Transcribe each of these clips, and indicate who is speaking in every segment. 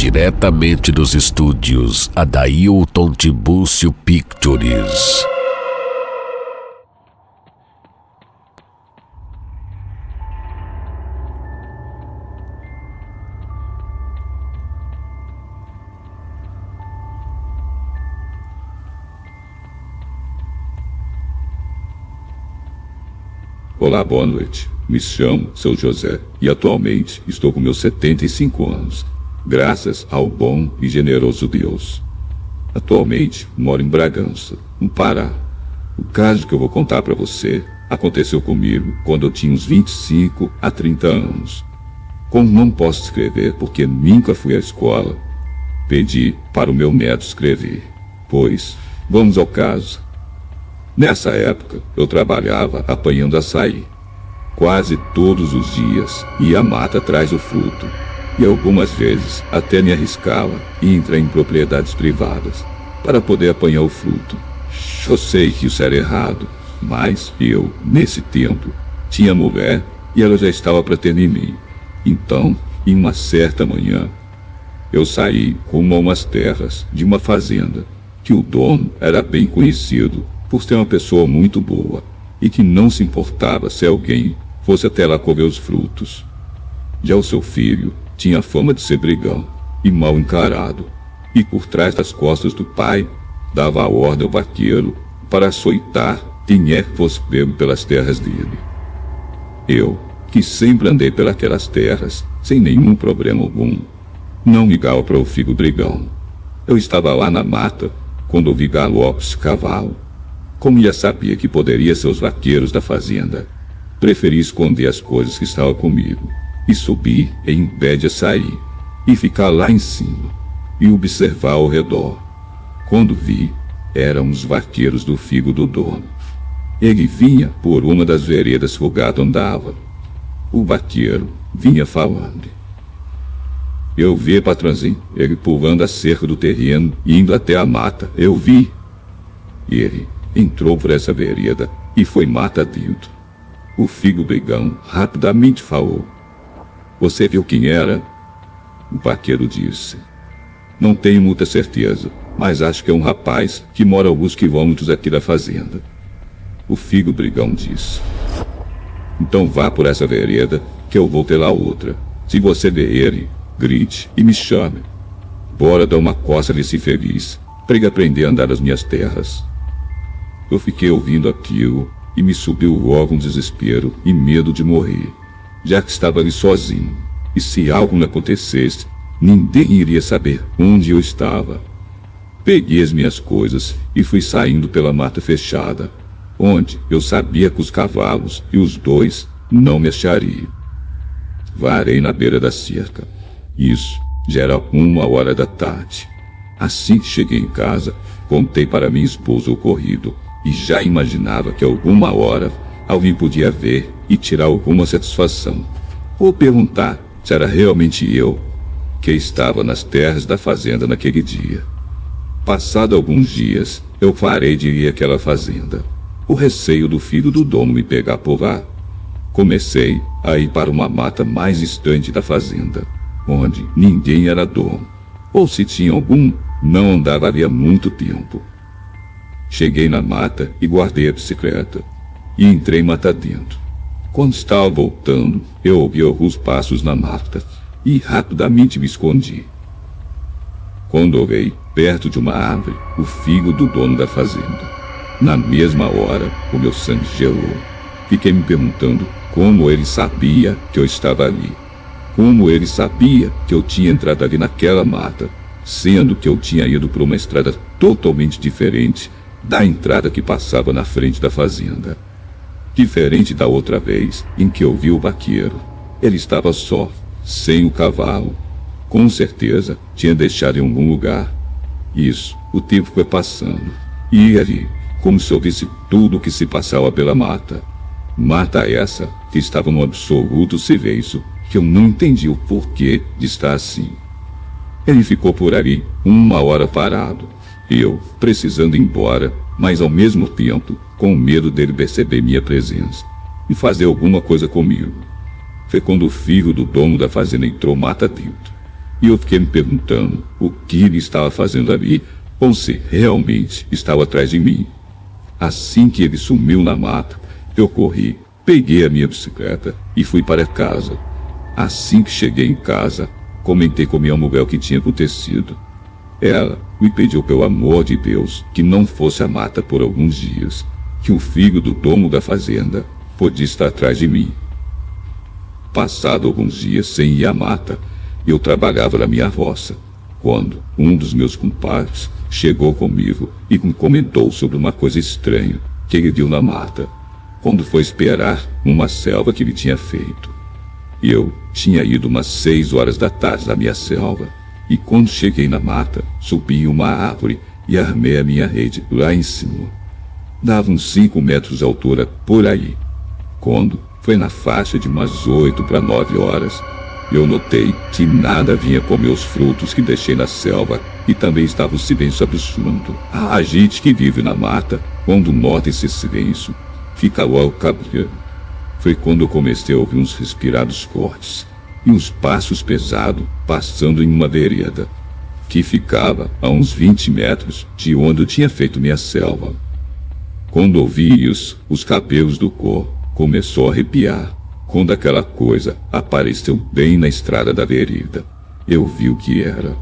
Speaker 1: diretamente dos estúdios Adailton Tibúcio Pictures.
Speaker 2: Olá, boa noite. Me chamo Seu José e atualmente estou com meus 75 anos, graças ao bom e generoso Deus. Atualmente moro em Bragança, no Pará. O caso que eu vou contar para você aconteceu comigo quando eu tinha uns 25 a 30 anos. Como não posso escrever porque nunca fui à escola, pedi para o meu neto escrever. Pois, vamos ao caso. Nessa época, eu trabalhava apanhando açaí. Quase todos os dias ia à mata atrás do fruto. E algumas vezes até me arriscava e entrar em propriedades privadas para poder apanhar o fruto. Eu sei que isso era errado, mas eu, nesse tempo, tinha mulher e ela já estava para ter em mim. Então, em uma certa manhã, eu saí rumo a umas terras de uma fazenda, que o dono era bem conhecido por ser uma pessoa muito boa e que não se importava se alguém fosse até lá colher os frutos. Já o seu filho tinha fama de ser brigão e mal encarado, e por trás das costas do pai dava a ordem ao vaqueiro para açoitar quem é que fosse pego pelas terras dele. Eu, que sempre andei pelas terras sem nenhum problema algum, não ligava para o filho brigão. Eu estava lá na mata quando ouvi galopes de cavalo. Como já sabia que poderia ser os vaqueiros da fazenda, preferi esconder as coisas que estavam comigo e subir em pé de açaí e ficar lá em cima e observar ao redor. Quando vi, eram os vaqueiros do filho do dono. Ele vinha por uma das veredas que o gado andava. O vaqueiro vinha falando. Eu vi, patrãozinho, ele pulando a cerca do terreno e indo até a mata. Eu vi. Ele entrou por essa vereda e foi mata dentro. O filho brigão rapidamente falou: "Você viu quem era?" O vaqueiro disse: "Não tenho muita certeza, mas acho que é um rapaz que mora a alguns quilômetros aqui da fazenda." O filho brigão disse: "Então vá por essa vereda que eu vou pela outra. Se você ver ele, grite e me chame. Bora dar uma coça nesse infeliz, para ele aprender a andar nas minhas terras." Eu fiquei ouvindo aquilo e me subiu logo um desespero e medo de morrer, já que estava ali sozinho, e se algo me acontecesse, ninguém iria saber onde eu estava. Peguei as minhas coisas e fui saindo pela mata fechada, onde eu sabia que os cavalos e os dois não me achariam. Varei na beira da cerca. Isso já era 1h da tarde. Assim que cheguei em casa, contei para minha esposa o ocorrido e já imaginava que alguma hora alguém podia ver e tirar alguma satisfação, ou perguntar se era realmente eu que estava nas terras da fazenda naquele dia. Passado alguns dias, eu parei de ir àquela fazenda. O receio do filho do dono me pegar por lá. Comecei a ir para uma mata mais distante da fazenda, onde ninguém era dono, ou se tinha algum, não andava havia muito tempo. Cheguei na mata e guardei a bicicleta, e entrei mata dentro. Quando estava voltando, eu ouvi alguns passos na mata, e rapidamente me escondi. Quando olhei perto de uma árvore, o filho do dono da fazenda. Na mesma hora, o meu sangue gelou. Fiquei me perguntando como ele sabia que eu estava ali. Como ele sabia que eu tinha entrado ali naquela mata, sendo que eu tinha ido por uma estrada totalmente diferente da entrada que passava na frente da fazenda. Diferente da outra vez em que eu vi o vaqueiro. Ele estava só, sem o cavalo. Com certeza tinha deixado em algum lugar. Isso, o tempo foi passando. E ali, como se eu visse tudo o que se passava pela mata. Mata essa que estava num absoluto silêncio, que eu não entendi o porquê de estar assim. Ele ficou por ali 1h parado. Eu, precisando ir embora, mas ao mesmo tempo, com medo dele perceber minha presença e fazer alguma coisa comigo. Foi quando o filho do dono da fazenda entrou mata dentro. e eu fiquei me perguntando o que ele estava fazendo ali, ou se realmente estava atrás de mim. Assim que ele sumiu na mata, eu corri, peguei a minha bicicleta e fui para casa. Assim que cheguei em casa, comentei com minha mulher o que tinha acontecido. Ela me pediu, pelo amor de Deus, que não fosse à mata por alguns dias, que o filho do dono da fazenda podia estar atrás de mim. Passado alguns dias sem ir à mata, eu trabalhava na minha roça, quando um dos meus compadres chegou comigo e me comentou sobre uma coisa estranha que ele viu na mata, quando foi esperar uma selva que ele tinha feito. Eu tinha ido umas 6 horas da tarde na minha selva, e quando cheguei na mata, subi em uma árvore e armei a minha rede lá em cima. Dava uns 5 metros de altura por aí. Quando foi na faixa de umas 8 para 9 horas, eu notei que nada vinha comer os frutos que deixei na selva e também estava um silêncio absurdo. A gente que vive na mata, quando nota esse silêncio, fica logo cabreiro. Foi quando eu comecei a ouvir uns respirados fortes e uns passos pesados passando em uma vereda, que ficava a uns 20 metros de onde eu tinha feito minha selva. Quando ouvi isso, os cabelos do corpo começou a arrepiar. Quando aquela coisa apareceu bem na estrada da vereda, eu vi o que era.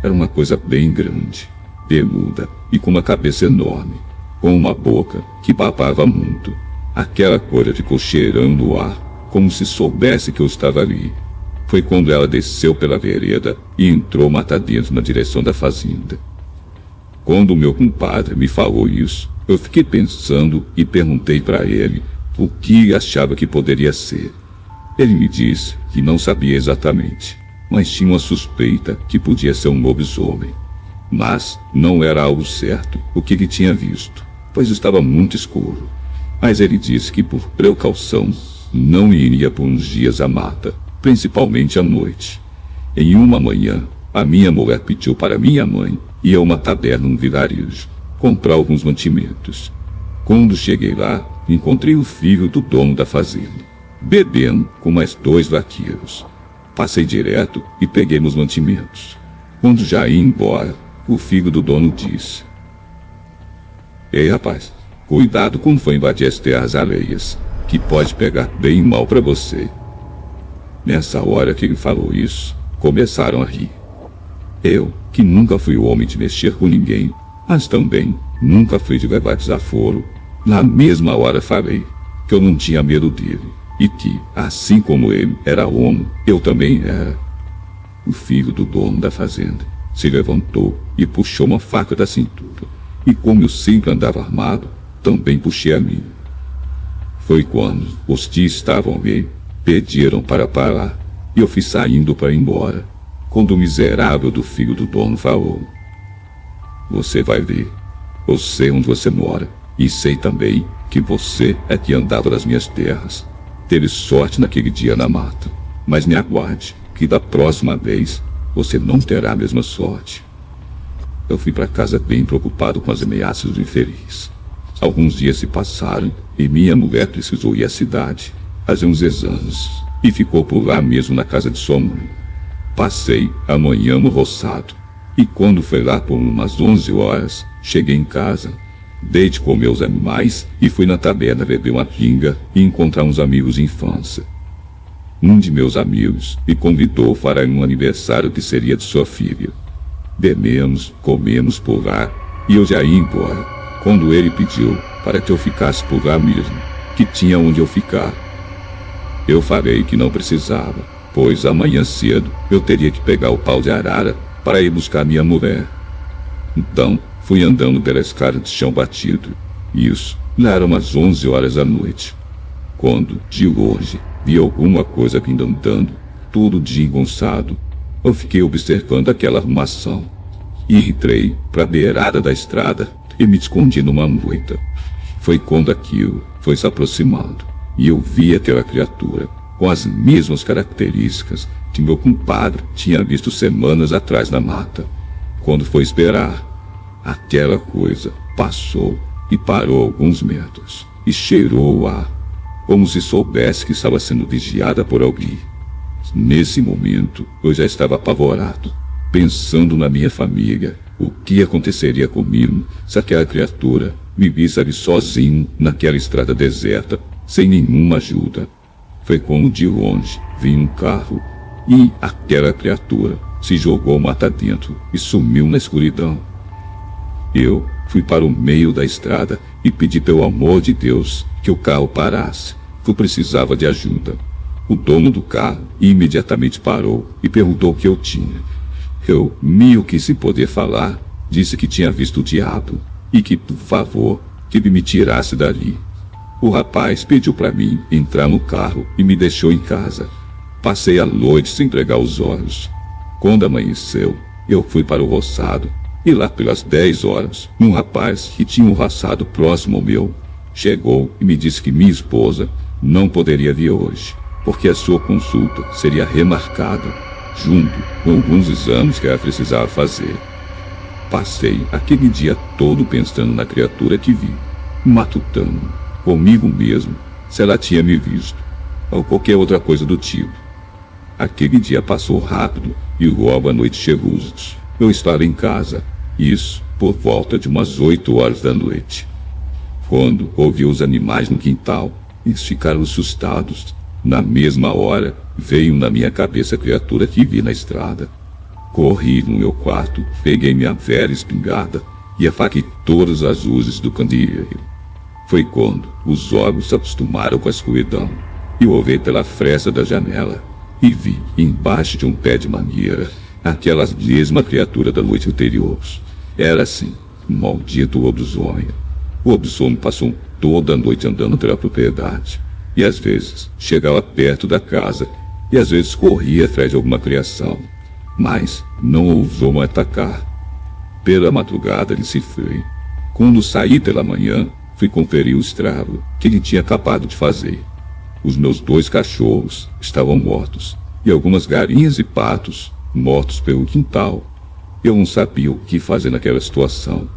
Speaker 2: Era uma coisa bem grande, peluda e com uma cabeça enorme, com uma boca que babava muito. Aquela coisa ficou cheirando o ar, como se soubesse que eu estava ali. Foi quando ela desceu pela vereda e entrou mata dentro na direção da fazenda. Quando o meu compadre me falou isso, eu fiquei pensando e perguntei para ele o que achava que poderia ser. Ele me disse que não sabia exatamente, mas tinha uma suspeita que podia ser um lobisomem. Mas não era algo certo o que ele tinha visto, pois estava muito escuro. Mas ele disse que por precaução não iria por uns dias à mata, principalmente à noite. Em uma manhã, a minha mulher pediu para minha mãe ir a uma taberna no vilarejo, comprar alguns mantimentos. Quando cheguei lá, encontrei o filho do dono da fazenda, bebendo com mais 2 vaqueiros. Passei direto e peguei meus mantimentos. Quando já ia embora, o filho do dono disse: "Ei, rapaz, cuidado quando for invadir as terras alheias, que pode pegar bem mal para você." Nessa hora que ele falou isso, começaram a rir. Eu, que nunca fui o homem de mexer com ninguém, mas também nunca fui de levar desaforo, na mesma hora falei que eu não tinha medo dele, e que, assim como ele era homem, eu também era. O filho do dono da fazenda se levantou e puxou uma faca da cintura, e como eu sempre andava armado, também puxei a minha. Foi quando os que estavam ali pediram para parar, e eu fui saindo para ir embora, quando o miserável do filho do dono falou: "Você vai ver, eu sei onde você mora, e sei também que você é que andava nas minhas terras. Teve sorte naquele dia na mata, mas me aguarde, que da próxima vez você não terá a mesma sorte." Eu fui para casa bem preocupado com as ameaças do infeliz. Alguns dias se passaram e minha mulher precisou ir à cidade fazer uns exames e ficou por lá mesmo na casa de sua mãe. Passei a manhã no roçado e quando foi lá por umas 11 horas, cheguei em casa, dei de comer aos animais e fui na taberna beber uma pinga e encontrar uns amigos de infância. Um de meus amigos me convidou para um aniversário que seria de sua filha. Bebemos, comemos por lá e eu já ia embora, quando ele pediu para que eu ficasse por lá mesmo, que tinha onde eu ficar. Eu falei que não precisava, pois amanhã cedo eu teria que pegar o pau de arara para ir buscar minha mulher. Então fui andando pela escada de chão batido. Isso lá eram umas 11 horas da noite, quando de longe vi alguma coisa vindo andando, tudo desengonçado. Eu fiquei observando aquela arrumação e entrei para a beirada da estrada e me escondi numa moita. Foi quando aquilo foi se aproximando e eu vi aquela criatura com as mesmas características que meu compadre tinha visto semanas atrás na mata. Quando foi esperar, aquela coisa passou e parou a alguns metros e cheirou o ar, como se soubesse que estava sendo vigiada por alguém. Nesse momento, eu já estava apavorado, pensando na minha família, o que aconteceria comigo se aquela criatura me visse ali sozinho naquela estrada deserta, sem nenhuma ajuda. Foi como de longe vinha um carro e aquela criatura se jogou mata dentro e sumiu na escuridão. Eu fui para o meio da estrada e pedi pelo amor de Deus que o carro parasse, que eu precisava de ajuda. O dono do carro imediatamente parou e perguntou o que eu tinha. Eu, meio que sem poder falar, disse que tinha visto o diabo e que, por favor, que ele me tirasse dali. O rapaz pediu para mim entrar no carro e me deixou em casa. Passei a noite sem pregar os olhos. Quando amanheceu, eu fui para o roçado e lá pelas 10 horas, um rapaz que tinha um roçado próximo ao meu chegou e me disse que minha esposa não poderia vir hoje, porque a sua consulta seria remarcada, junto com alguns exames que ela precisava fazer. Passei aquele dia todo pensando na criatura que vi, matutando comigo mesmo se ela tinha me visto, ou qualquer outra coisa do tipo. Aquele dia passou rápido e logo a noite chegou. Eu estava em casa, isso por volta de umas 8 horas da noite. Quando ouvi os animais no quintal, eles ficaram assustados. Na mesma hora, veio na minha cabeça a criatura que vi na estrada. Corri no meu quarto, peguei minha velha espingarda e afaquei todas as luzes do candeeiro. Foi quando os olhos se acostumaram com a escuridão e eu olhei pela fresta da janela e vi, embaixo de um pé de mangueira, aquela mesma criatura da noite anterior. Era assim, um maldito lobisomem. O lobisomem passou toda a noite andando pela propriedade. E às vezes chegava perto da casa e às vezes corria atrás de alguma criação, mas não ousou me atacar. Pela madrugada ele se foi. Quando saí pela manhã, fui conferir o estrago que ele tinha acabado de fazer. Os meus 2 cachorros estavam mortos e algumas galinhas e patos mortos pelo quintal. Eu não sabia o que fazer naquela situação.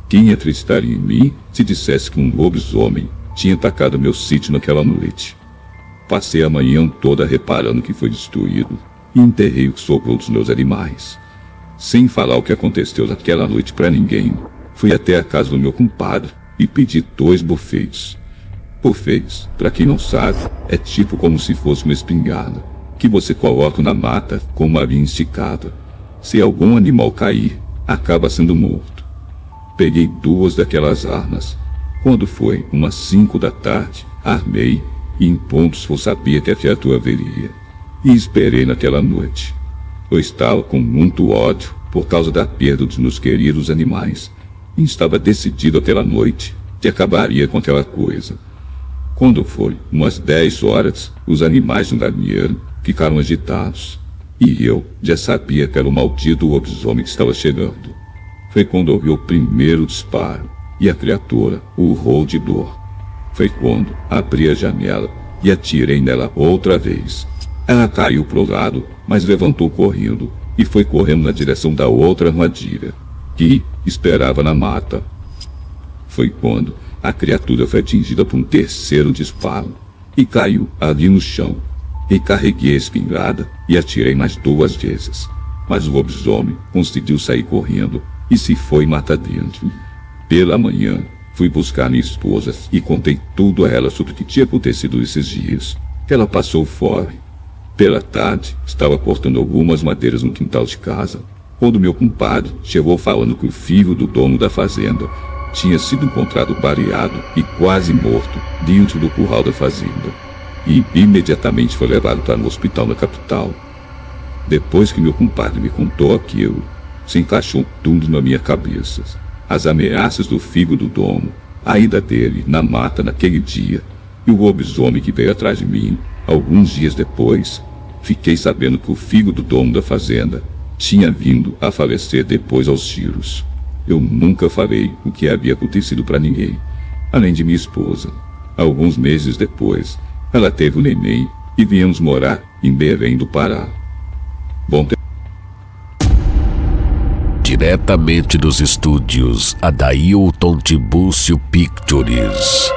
Speaker 2: Quem acreditaria em mim se dissesse que um lobisomem tinha atacado meu sítio naquela noite? Passei a manhã toda reparando que foi destruído e enterrei o que sobrou dos meus animais. Sem falar o que aconteceu naquela noite para ninguém, fui até a casa do meu compadre e pedi 2 bufetes. Bufetes, para quem não sabe, é tipo como se fosse uma espingarda, que você coloca na mata com uma linha esticada. Se algum animal cair, acaba sendo morto. Peguei 2 daquelas armas. Quando foi umas 5 da tarde, armei e em pontos eu sabia que a criatura viria. E esperei naquela noite. Eu estava com muito ódio por causa da perda dos meus queridos animais e estava decidido aquela noite que acabaria com aquela coisa. Quando foi umas 10 horas, os animais no galinheiro ficaram agitados e eu já sabia que era o maldito lobisomem que estava chegando. Foi quando ouvi o primeiro disparo e a criatura urrou de dor. Foi quando abri a janela e atirei nela outra vez. Ela caiu pro lado, mas levantou correndo e foi correndo na direção da outra armadilha, que esperava na mata. Foi quando a criatura foi atingida por um terceiro disparo e caiu ali no chão. E carreguei a espingarda e atirei mais 2 vezes. Mas o lobisomem conseguiu sair correndo e se foi mata dentro. Pela manhã, fui buscar minha esposa e contei tudo a ela sobre o que tinha acontecido esses dias. Ela passou fome. Pela tarde, estava cortando algumas madeiras no quintal de casa, quando meu compadre chegou falando que o filho do dono da fazenda tinha sido encontrado baleado e quase morto dentro do curral da fazenda, e imediatamente foi levado para um hospital na capital. Depois que meu compadre me contou aquilo, se encaixou tudo na minha cabeça. As ameaças do filho do dono, a ida dele na mata naquele dia, e o lobisomem que veio atrás de mim, alguns dias depois. Fiquei sabendo que o filho do dono da fazenda tinha vindo a falecer depois aos tiros. Eu nunca falei o que havia acontecido para ninguém, além de minha esposa. Alguns meses depois, ela teve o neném e viemos morar em Belém do Pará. Bom tempo.
Speaker 1: Diretamente dos estúdios Adailton Tiburcio Pictures.